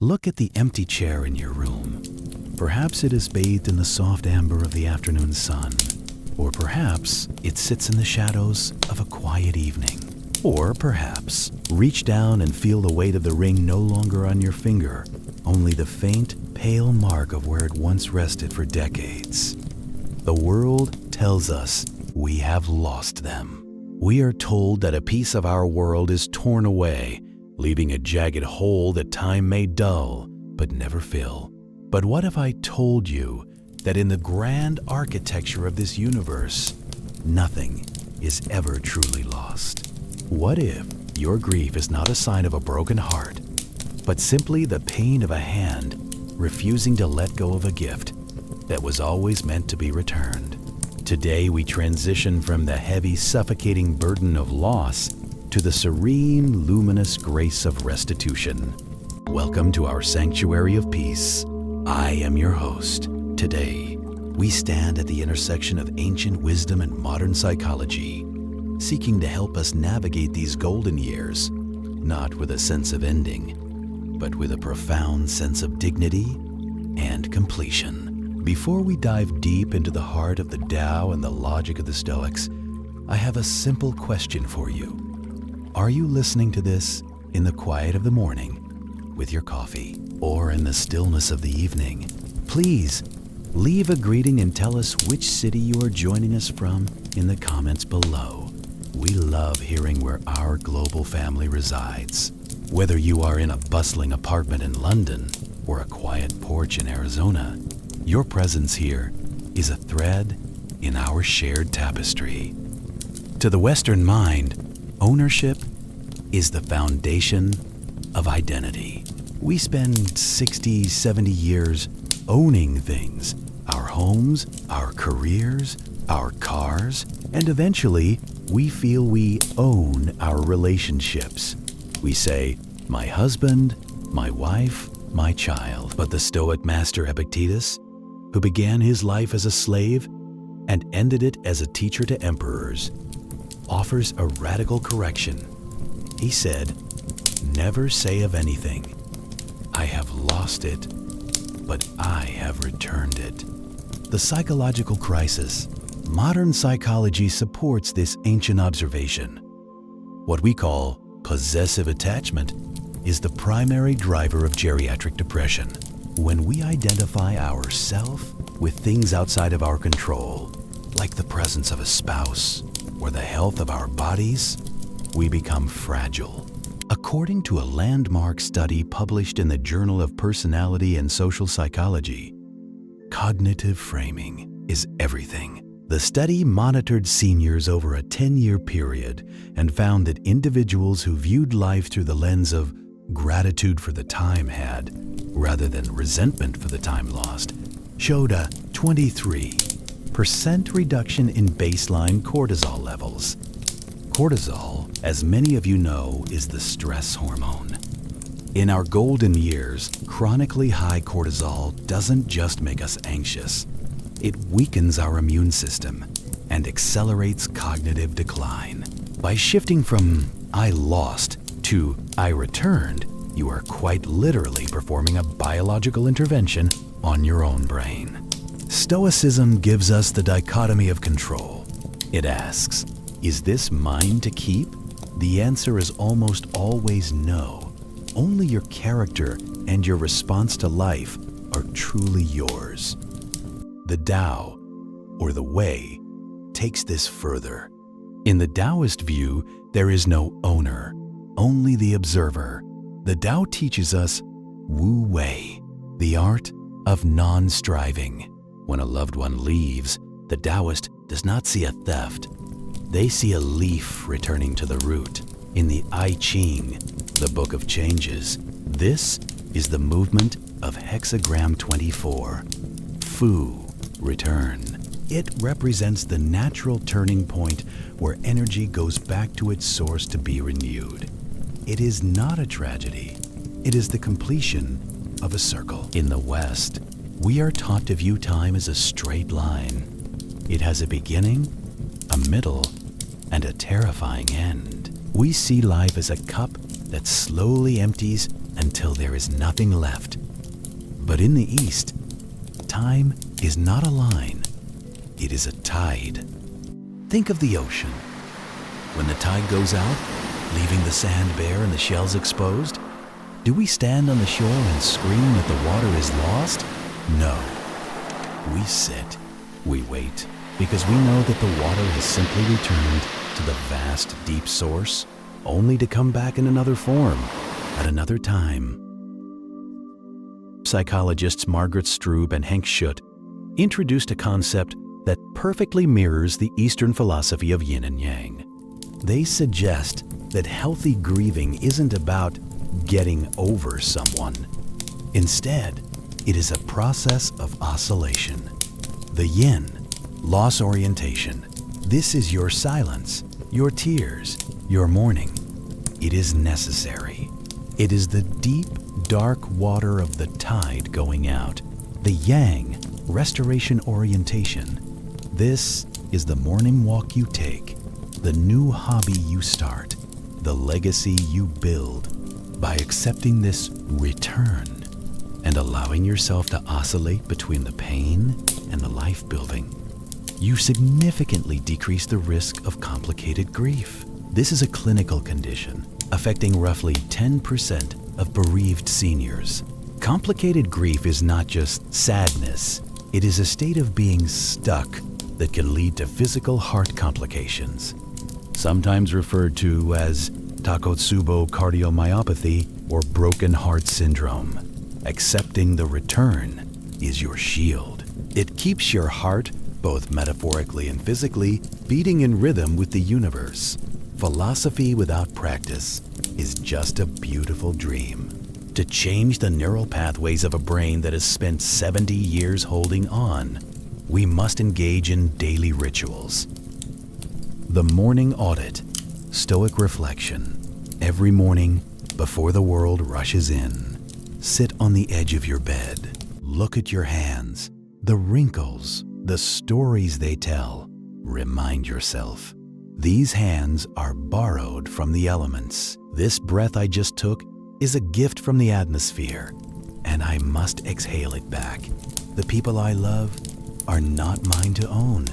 Look at the empty chair in your room. Perhaps it is bathed in the soft amber of the afternoon sun, or perhaps it sits in the shadows of a quiet evening. Or perhaps reach down and feel the weight of the ring no longer on your finger, only the faint, pale mark of where it once rested for decades. The world tells us we have lost them. We are told that a piece of our world is torn away, leaving a jagged hole that time may dull but never fill. But what if I told you that in the grand architecture of this universe, nothing is ever truly lost? What if your grief is not a sign of a broken heart, but simply the pain of a hand refusing to let go of a gift that was always meant to be returned? Today we transition from the heavy, suffocating burden of loss to the serene, luminous grace of restitution. Welcome to our sanctuary of peace. I am your host. Today, we stand at the intersection of ancient wisdom and modern psychology, seeking to help us navigate these golden years, not with a sense of ending, but with a profound sense of dignity and completion. Before we dive deep into the heart of the Tao and the logic of the Stoics, I have a simple question for you. Are you listening to this in the quiet of the morning, with your coffee, or in the stillness of the evening? Please leave a greeting and tell us which city you are joining us from in the comments below. We love hearing where our global family resides. Whether you are in a bustling apartment in London or a quiet porch in Arizona, your presence here is a thread in our shared tapestry. To the Western mind, ownership is the foundation of identity. We spend 60, 70 years owning things, our homes, our careers, our cars, and eventually we feel we own our relationships. We say, my husband, my wife, my child. But the Stoic master Epictetus, who began his life as a slave and ended it as a teacher to emperors, offers a radical correction. He said, never say of anything, I have lost it, but I have returned it. The psychological crisis. Modern psychology supports this ancient observation. What we call possessive attachment is the primary driver of geriatric depression. When we identify ourself with things outside of our control, like the presence of a spouse or the health of our bodies, we become fragile. According to a landmark study published in the Journal of Personality and Social Psychology, cognitive framing is everything. The study monitored seniors over a 10-year period and found that individuals who viewed life through the lens of gratitude for the time had, rather than resentment for the time lost, showed a 23% reduction in baseline cortisol levels. Cortisol, as many of you know, is the stress hormone. In our golden years, chronically high cortisol doesn't just make us anxious. It weakens our immune system and accelerates cognitive decline. By shifting from I lost to I returned, you are quite literally performing a biological intervention on your own brain. Stoicism gives us the dichotomy of control. It asks, is this mine to keep? The answer is almost always no. Only your character and your response to life are truly yours. The Tao, or the Way, takes this further. In the Taoist view, there is no owner, only the observer. The Tao teaches us Wu Wei, the art of non-striving. When a loved one leaves, the Taoist does not see a theft. They see a leaf returning to the root. In the I Ching, the Book of Changes, this is the movement of hexagram 24. Fu, return. It represents the natural turning point where energy goes back to its source to be renewed. It is not a tragedy. It is the completion of a circle. In the West, we are taught to view time as a straight line. It has a beginning, a middle, and a terrifying end. We see life as a cup that slowly empties until there is nothing left. But in the East, time is not a line, it is a tide. Think of the ocean. When the tide goes out, leaving the sand bare and the shells exposed, do we stand on the shore and scream that the water is lost? No. We sit, we wait, because we know that the water has simply returned to the vast, deep source, only to come back in another form, at another time. Psychologists Margaret Strube and Henk Schutt introduced a concept that perfectly mirrors the Eastern philosophy of yin and yang. They suggest that healthy grieving isn't about getting over someone. Instead, it is a process of oscillation. The yin, loss orientation. This is your silence, your tears, your mourning. It is necessary. It is the deep, dark water of the tide going out. The yang, restoration orientation. This is the morning walk you take, the new hobby you start, the legacy you build. By accepting this return and allowing yourself to oscillate between the pain and the life building, you significantly decrease the risk of complicated grief. This is a clinical condition affecting roughly 10% of bereaved seniors. Complicated grief is not just sadness, it is a state of being stuck that can lead to physical heart complications, sometimes referred to as Takotsubo cardiomyopathy or broken heart syndrome. Accepting the return is your shield. It keeps your heart, both metaphorically and physically, beating in rhythm with the universe. Philosophy without practice is just a beautiful dream. To change the neural pathways of a brain that has spent 70 years holding on, we must engage in daily rituals. The morning audit, Stoic reflection. Every morning, before the world rushes in, sit on the edge of your bed. Look at your hands, the wrinkles, the stories they tell. Remind yourself, these hands are borrowed from the elements. This breath I just took is a gift from the atmosphere, and I must exhale it back. The people I love are not mine to own.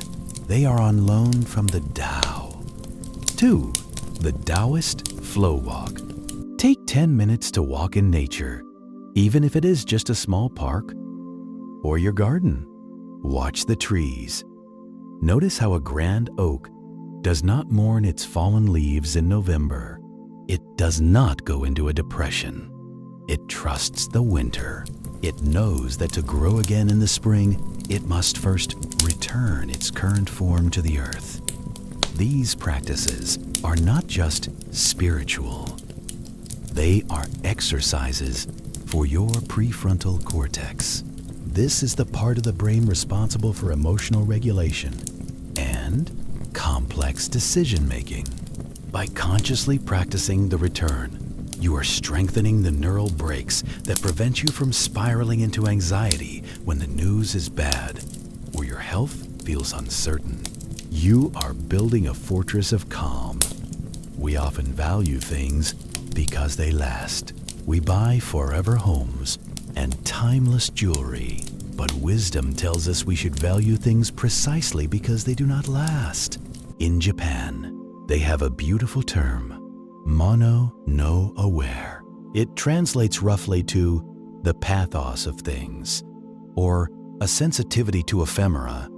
They are on loan from the Tao. 2. The Taoist Flow Walk. Take 10 minutes to walk in nature, even if it is just a small park or your garden. Watch the trees. Notice how a grand oak does not mourn its fallen leaves in November. It does not go into a depression. It trusts the winter. It knows that to grow again in the spring, it must first return its current form to the earth. These practices are not just spiritual. They are exercises for your prefrontal cortex. This is the part of the brain responsible for emotional regulation and complex decision-making. By consciously practicing the return, you are strengthening the neural brakes that prevent you from spiraling into anxiety when the news is bad or your health feels uncertain. You are building a fortress of calm. We often value things because they last. We buy forever homes and timeless jewelry, but wisdom tells us we should value things precisely because they do not last. In Japan, they have a beautiful term, mono no aware. It translates roughly to the pathos of things, or a sensitivity to ephemera.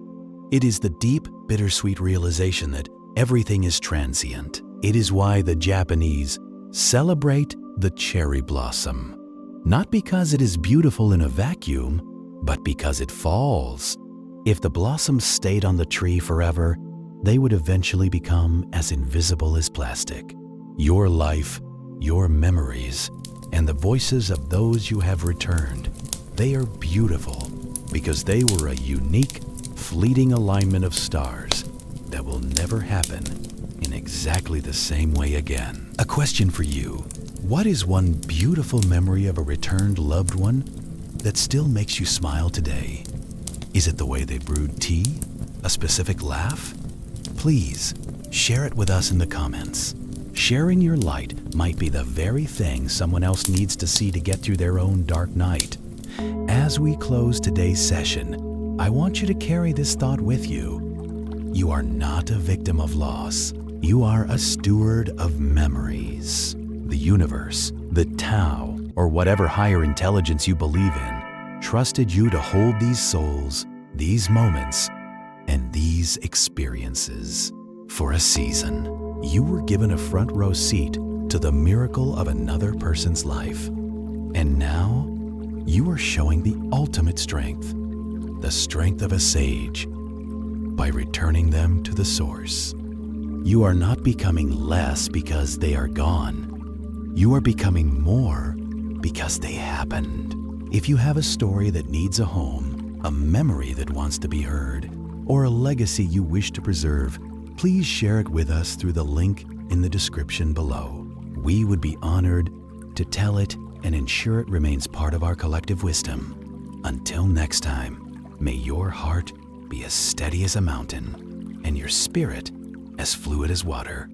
It is the deep, bittersweet realization that everything is transient. It is why the Japanese celebrate the cherry blossom, not because it is beautiful in a vacuum, but because it falls. If the blossoms stayed on the tree forever, they would eventually become as invisible as plastic. Your life, your memories, and the voices of those you have returned, they are beautiful because they were a unique, fleeting alignment of stars that will never happen in exactly the same way again. A question for you. What is one beautiful memory of a returned loved one that still makes you smile today? Is it the way they brewed tea? A specific laugh? Please share it with us in the comments. Sharing your light might be the very thing someone else needs to see to get through their own dark night. As we close today's session, I want you to carry this thought with you. You are not a victim of loss. You are a steward of memories. The universe, the Tao, or whatever higher intelligence you believe in, trusted you to hold these souls, these moments, and these experiences for a season. You were given a front row seat to the miracle of another person's life. And now, you are showing the ultimate strength, the strength of a sage, by returning them to the source. You are not becoming less because they are gone. You are becoming more because they happened. If you have a story that needs a home, a memory that wants to be heard, or a legacy you wish to preserve, please share it with us through the link in the description below. We would be honored to tell it and ensure it remains part of our collective wisdom. Until next time, may your heart be as steady as a mountain and your spirit as fluid as water.